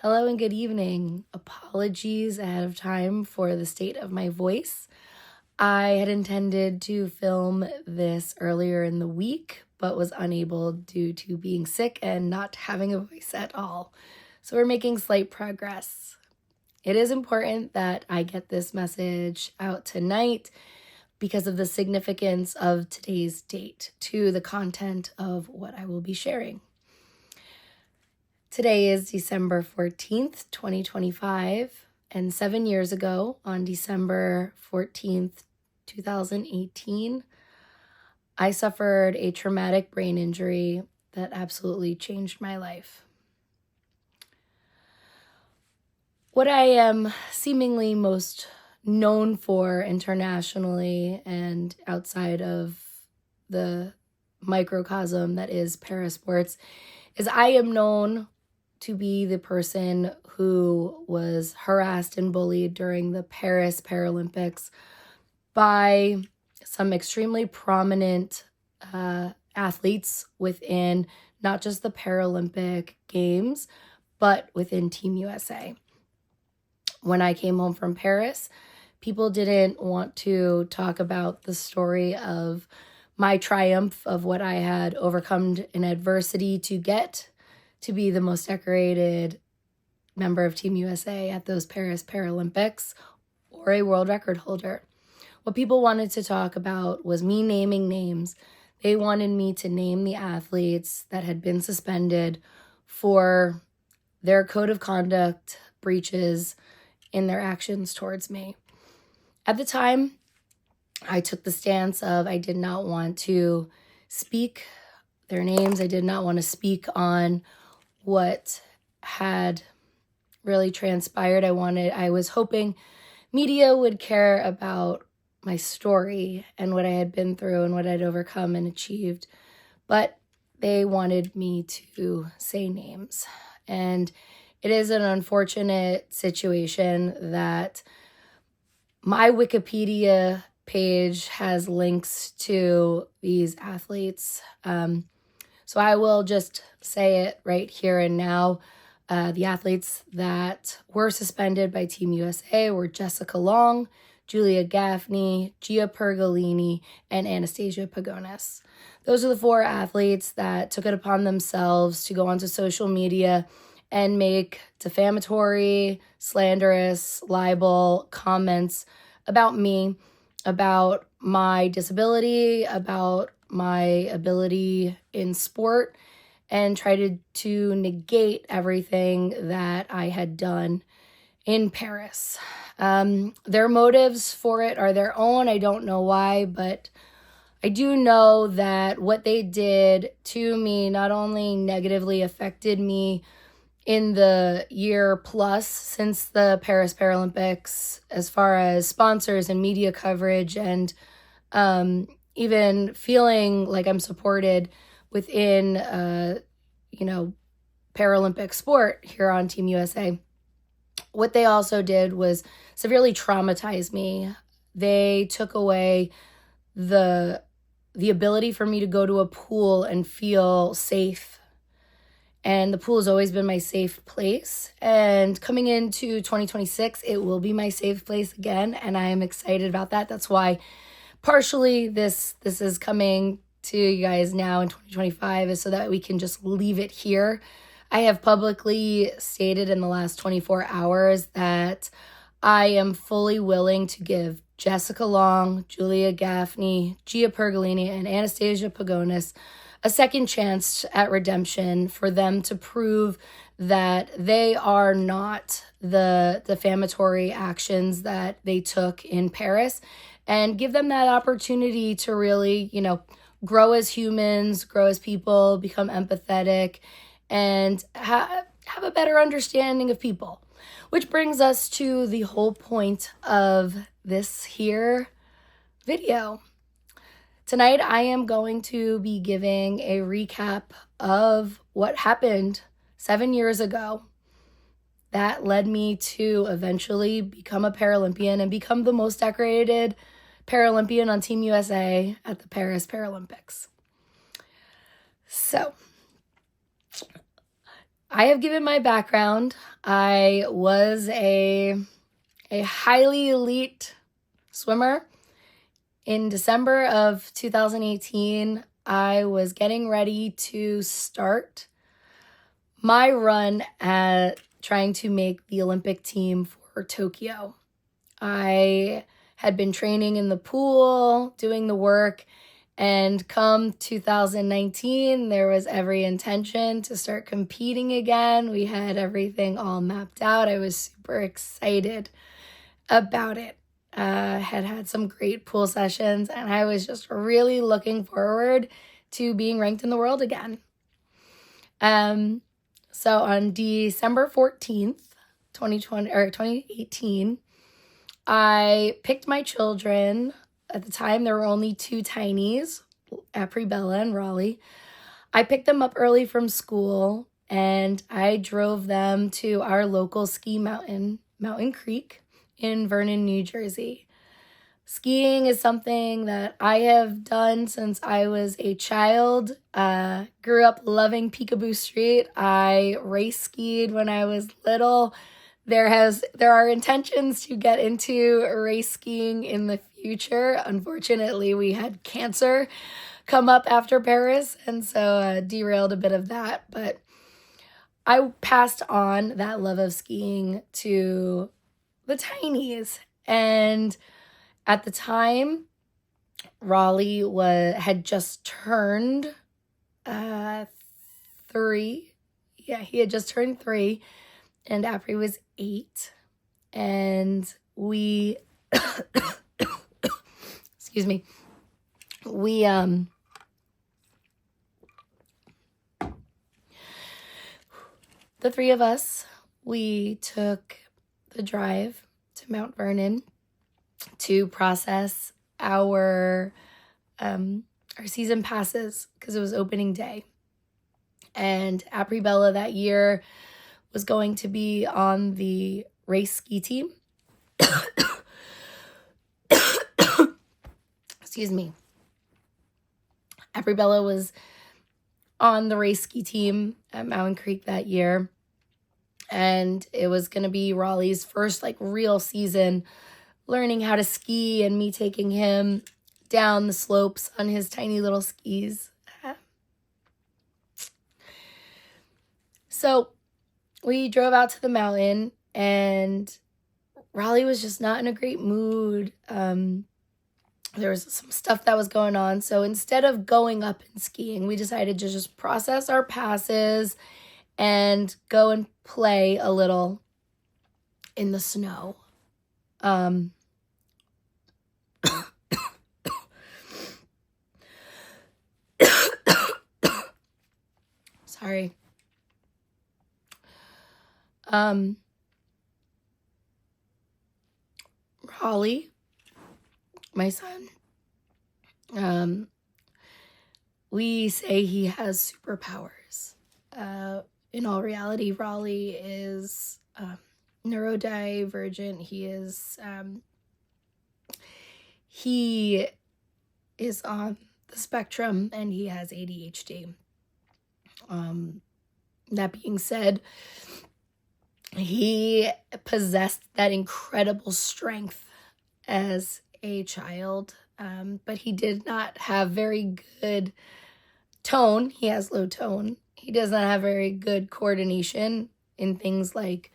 Hello and good evening. Apologies ahead of time for the state of my voice. I had intended to film this earlier in the week, but was unable due to being sick and not having a voice at all. So we're making slight progress. It is important that I get this message out tonight because of the significance of today's date to the content of what I will be sharing. Today is December 14th, 2025, and 7 years ago, on December 14th, 2018, I suffered a traumatic brain injury that absolutely changed my life. What I am seemingly most known for internationally and outside of the microcosm that is parasports is I am known to be the person who was harassed and bullied during the Paris Paralympics by some extremely prominent athletes within not just the Paralympic Games, but within Team USA. When I came home from Paris, people didn't want to talk about the story of my triumph of what I had overcome in adversity to get to be the most decorated member of Team USA at those Paris Paralympics or a world record holder. What people wanted to talk about was me naming names. They wanted me to name the athletes that had been suspended for their code of conduct breaches in their actions towards me. At the time, I took the stance of I did not want to speak their names. I did not want to speak on what had really transpired. I was hoping media would care about my story and what I had been through and what I'd overcome and achieved. But they wanted me to say names. And it is an unfortunate situation that my Wikipedia page has links to these athletes. So I will just say it right here and now. The athletes that were suspended by Team USA were Jessica Long, Julia Gaffney, Gia Pergolini, and Anastasia Pagonis. Those are the 4 athletes that took it upon themselves to go onto social media and make defamatory, slanderous, libel comments about me, about my disability, about my ability in sport, and tried to negate everything that I had done in Paris. Their motives for it are their own. I don't know why, but I do know that what they did to me not only negatively affected me in the year plus since the Paris Paralympics, as far as sponsors and media coverage and even feeling like I'm supported within, Paralympic sport here on Team USA. What they also did was severely traumatize me. They took away the ability for me to go to a pool and feel safe. And the pool has always been my safe place. And coming into 2026, it will be my safe place again. And I am excited about that. That's why partially this is coming to you guys now in 2025 is so that we can just leave it here. I have publicly stated in the last 24 hours that I am fully willing to give Jessica Long, Julia Gaffney, Gia Pergolini, and Anastasia Pagonis a second chance at redemption for them to prove that they are not the defamatory actions that they took in Paris, and give them that opportunity to really, grow as humans, grow as people, become empathetic, and have a better understanding of people. Which brings us to the whole point of this here video. Tonight, I am going to be giving a recap of what happened 7 years ago that led me to eventually become a Paralympian and become the most decorated Paralympian on Team USA at the Paris Paralympics. So, I have given my background. I was a highly elite swimmer. In December of 2018, I was getting ready to start my run at trying to make the Olympic team for Tokyo. I had been training in the pool, doing the work, and come 2019, there was every intention to start competing again. We had everything all mapped out. I was super excited about it. Had some great pool sessions, and I was just really looking forward to being ranked in the world again. So on December 14th, 2018, I picked my children. At the time, there were only two tinies, Bella and Raleigh. I picked them up early from school, and I drove them to our local ski mountain, Mountain Creek, in Vernon, New Jersey. Skiing is something that I have done since I was a child. Grew up loving Peekaboo Street. I race skied when I was little. There are intentions to get into race skiing in the future. Unfortunately, we had cancer come up after Paris, and so derailed a bit of that. But I passed on that love of skiing to the tinies. And at the time, Raleigh had just turned 3. Yeah, he had just turned 3. And Apri was 8, and we, excuse me, the 3 of us, we took the drive to Mount Vernon to process our season passes because it was opening day. And Apri Bella that year was going to be on the race ski team. Excuse me. Apri Bella was on the race ski team at Mountain Creek that year. And it was going to be Raleigh's first real season learning how to ski, and me taking him down the slopes on his tiny little skis. So we drove out to the mountain, and Raleigh was just not in a great mood. There was some stuff that was going on. So instead of going up and skiing, we decided to just process our passes and go and play a little in the snow. Sorry. Raleigh, my son, we say he has superpowers. In all reality, Raleigh is neurodivergent. He is on the spectrum, and he has ADHD. That being said, he possessed that incredible strength as a child, but he did not have very good tone. He has low tone. He does not have very good coordination in things like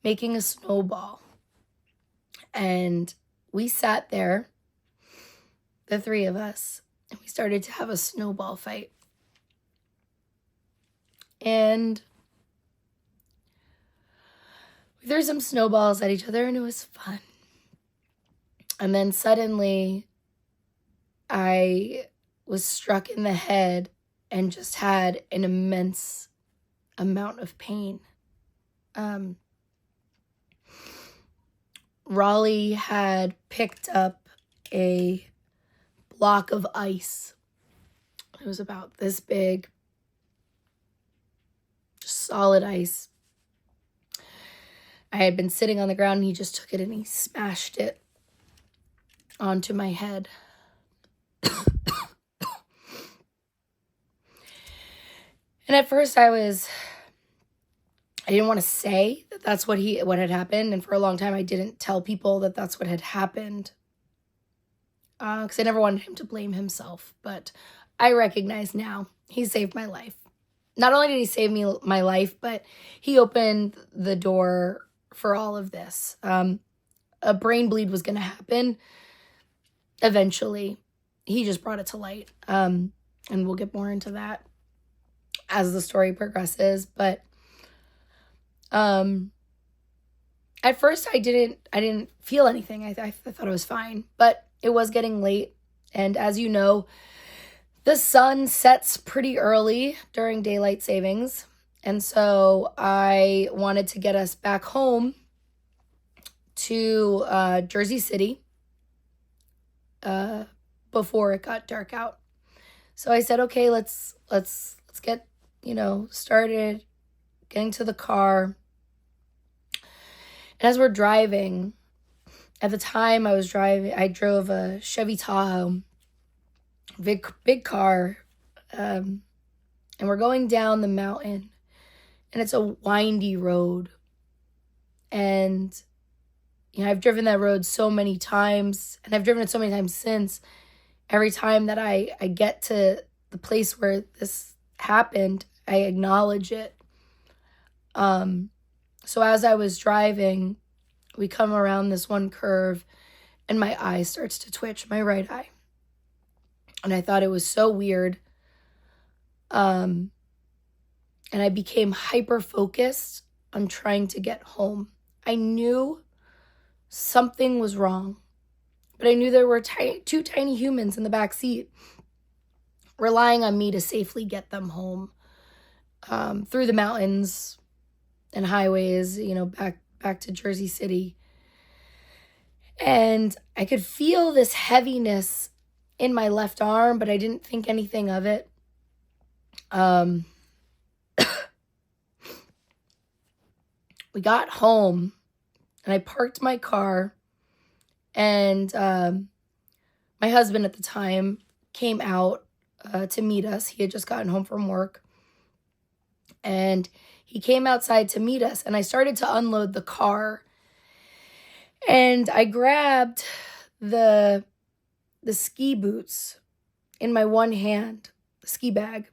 making a snowball. And we sat there, the 3 of us, and we started to have a snowball fight. And we threw some snowballs at each other, and it was fun. And then suddenly, I was struck in the head and just had an immense amount of pain. Raleigh had picked up a block of ice. It was about this big, just solid ice. I had been sitting on the ground, and he just took it and he smashed it onto my head. And at first I was I didn't want to say that that's what had happened. And for a long time, I didn't tell people that that's what had happened. Because I never wanted him to blame himself. But I recognize now he saved my life. Not only did he save my life, but he opened the door for all of this. A brain bleed was going to happen eventually. He just brought it to light. And we'll get more into that as the story progresses. But at first I didn't feel anything. I thought it was fine, but it was getting late. And as you know, the sun sets pretty early during daylight savings. And so I wanted to get us back home to Jersey City before it got dark out. So I said, okay, let's get, started getting to the car. And as we're driving, at the time I drove a Chevy Tahoe, big car, and we're going down the mountain, and it's a windy road. And, I've driven that road so many times, and I've driven it so many times since. Every time that I get to the place where this happened, I acknowledge it. So as I was driving, we come around this one curve, and my eye starts to twitch, my right eye. And I thought it was so weird. And I became hyper-focused on trying to get home. I knew something was wrong, but I knew there were two tiny humans in the back seat relying on me to safely get them home through the mountains and highways, back to Jersey City. And I could feel this heaviness in my left arm, but I didn't think anything of it. We got home, and I parked my car, and my husband at the time came out to meet us. He had just gotten home from work, and he came outside to meet us, and I started to unload the car, and I grabbed the ski boots in my one hand, the ski bag,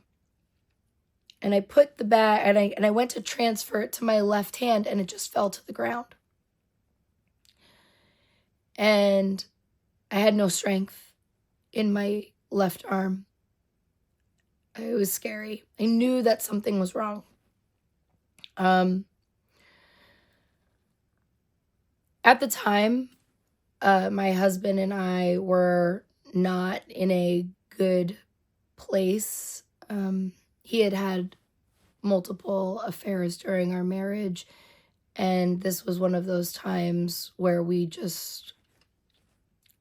and I put the bag, and I went to transfer it to my left hand, and it just fell to the ground. And I had no strength in my left arm. It was scary. I knew that something was wrong. At the time, my husband and I were not in a good place. He had had multiple affairs during our marriage, and this was one of those times where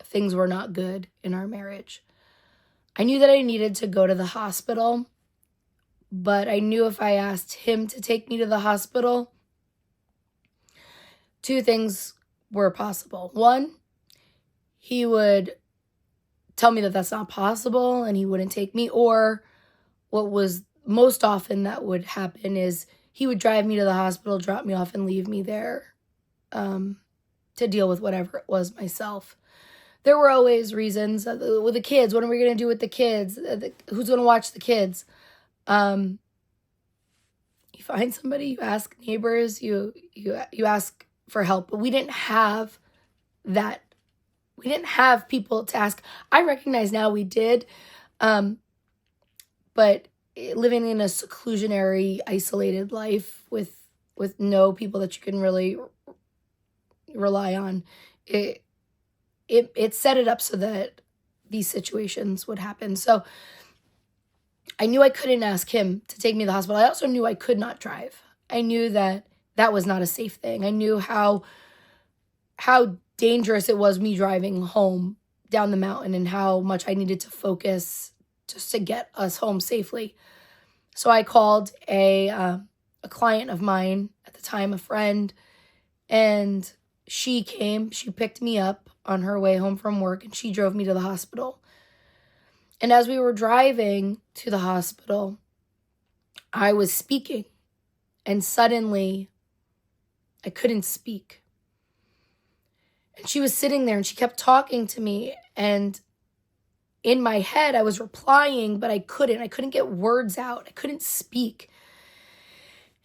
things were not good in our marriage. I knew that I needed to go to the hospital, but I knew if I asked him to take me to the hospital, two things were possible. One, he would tell me that that's not possible and he wouldn't take me, or what was most often that would happen is he would drive me to the hospital, drop me off, and leave me there to deal with whatever it was myself. There were always reasons with the kids. What are we going to do with the kids? Who's going to watch the kids? You find somebody, you ask neighbors, you ask for help. But we didn't have that. We didn't have people to ask. I recognize now we did, but living in a seclusionary, isolated life with no people that you can really rely on, it set it up so that these situations would happen. So I knew I couldn't ask him to take me to the hospital. I also knew I could not drive. I knew that was not a safe thing. I knew how dangerous it was me driving home down the mountain and how much I needed to focus just to get us home safely. So I called a client of mine at the time, a friend, and she came. She picked me up on her way home from work, and she drove me to the hospital. And as we were driving to the hospital, I was speaking, And suddenly, I couldn't speak. And she was sitting there and she kept talking to me. And in my head, I was replying, but I couldn't get words out. I couldn't speak.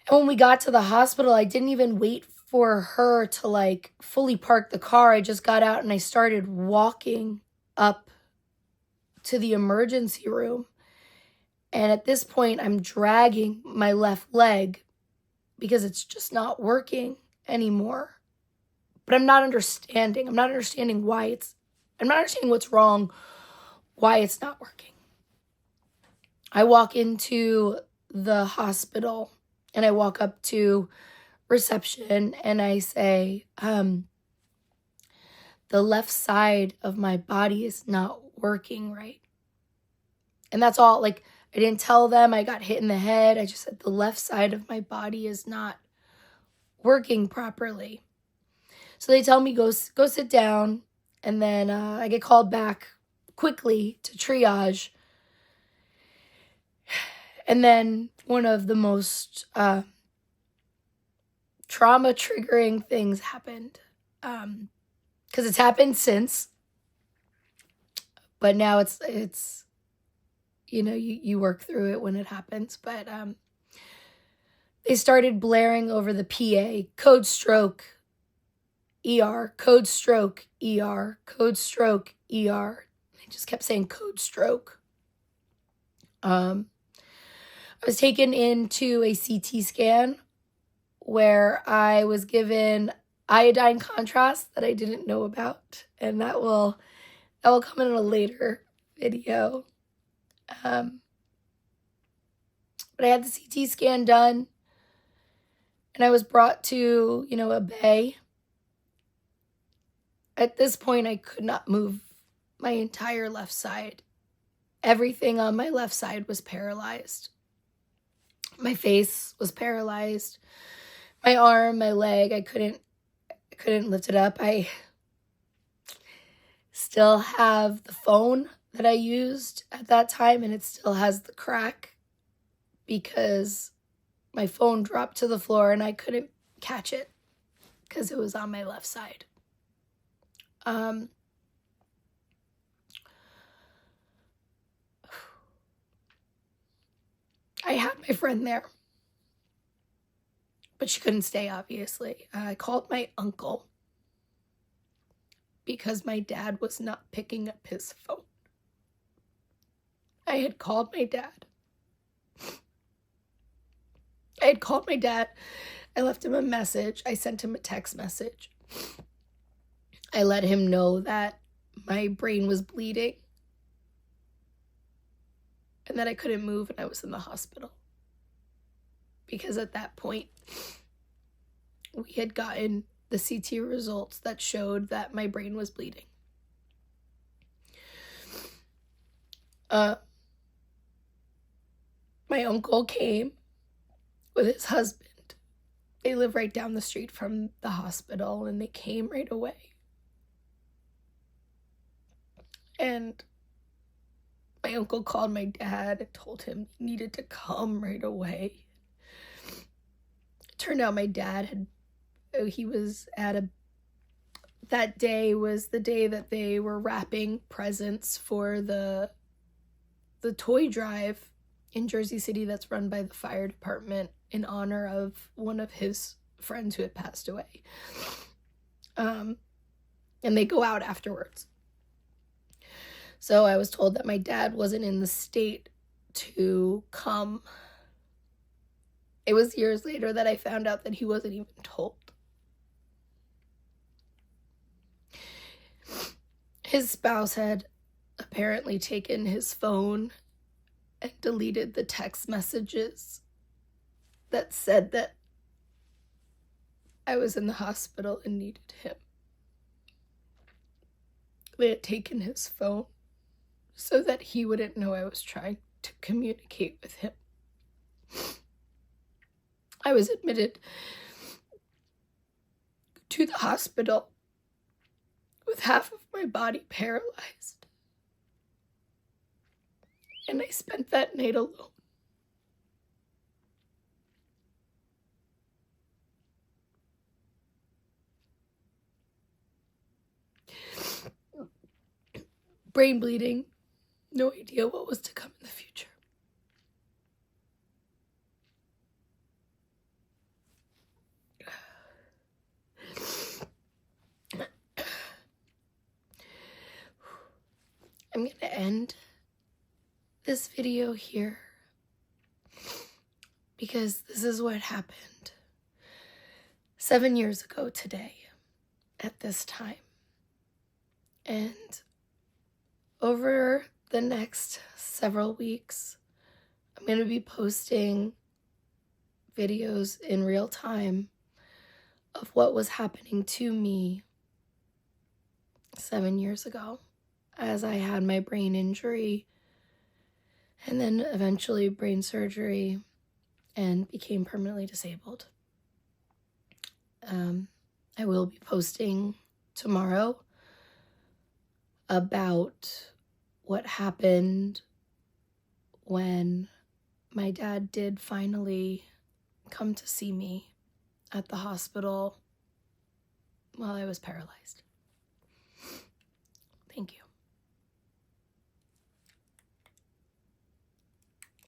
And when we got to the hospital, I didn't even wait for her to like fully park the car. I just got out and I started walking up to the emergency room. And at this point, I'm dragging my left leg because it's just not working anymore. But I'm not understanding. I'm not understanding what's wrong, why it's not working. I walk into the hospital and I walk up to reception and I say, the left side of my body is not working right. And that's all. Like, I didn't tell them I got hit in the head. I just said the left side of my body is not working properly. So they tell me, go sit down. And then I get called back quickly to triage. And then one of the most trauma-triggering things happened. Because it's happened since. But now it's you know, you work through it when it happens. But they started blaring over the PA, code stroke, ER, code stroke, ER, code stroke, ER. They just kept saying code stroke. I was taken into a CT scan where I was given iodine contrast that I didn't know about. And that will come in a later video. But I had the CT scan done and I was brought to, a bay. At this point, I could not move my entire left side. Everything on my left side was paralyzed. My face was paralyzed. My arm, my leg, I couldn't lift it up. I still have the phone that I used at that time, and it still has the crack because my phone dropped to the floor and I couldn't catch it because it was on my left side. I had my friend there, but she couldn't stay, obviously. I called my uncle because my dad was not picking up his phone. I had called my dad. I left him a message. I sent him a text message. I let him know that my brain was bleeding and that I couldn't move and I was in the hospital. Because at that point, we had gotten the CT results that showed that my brain was bleeding. My uncle came with his husband. They live right down the street from the hospital, and they came right away. And my uncle called my dad and told him he needed to come right away. It turned out my dad that day was the day that they were wrapping presents for the toy drive in Jersey City that's run by the fire department in honor of one of his friends who had passed away. And they go out afterwards. So I was told that my dad wasn't in the state to come. It was years later that I found out that he wasn't even told. His spouse had apparently taken his phone and deleted the text messages that said that I was in the hospital and needed him. They had taken his phone so that he wouldn't know I was trying to communicate with him. I was admitted to the hospital with half of my body paralyzed. And I spent that night alone. brain bleeding, no idea what was to come in the future. I'm going to end this video here because this is what happened 7 years ago today at this time. And over the next several weeks, I'm going to be posting videos in real time of what was happening to me 7 years ago as I had my brain injury and then eventually brain surgery and became permanently disabled. I will be posting tomorrow about what happened when my dad did finally come to see me at the hospital while I was paralyzed.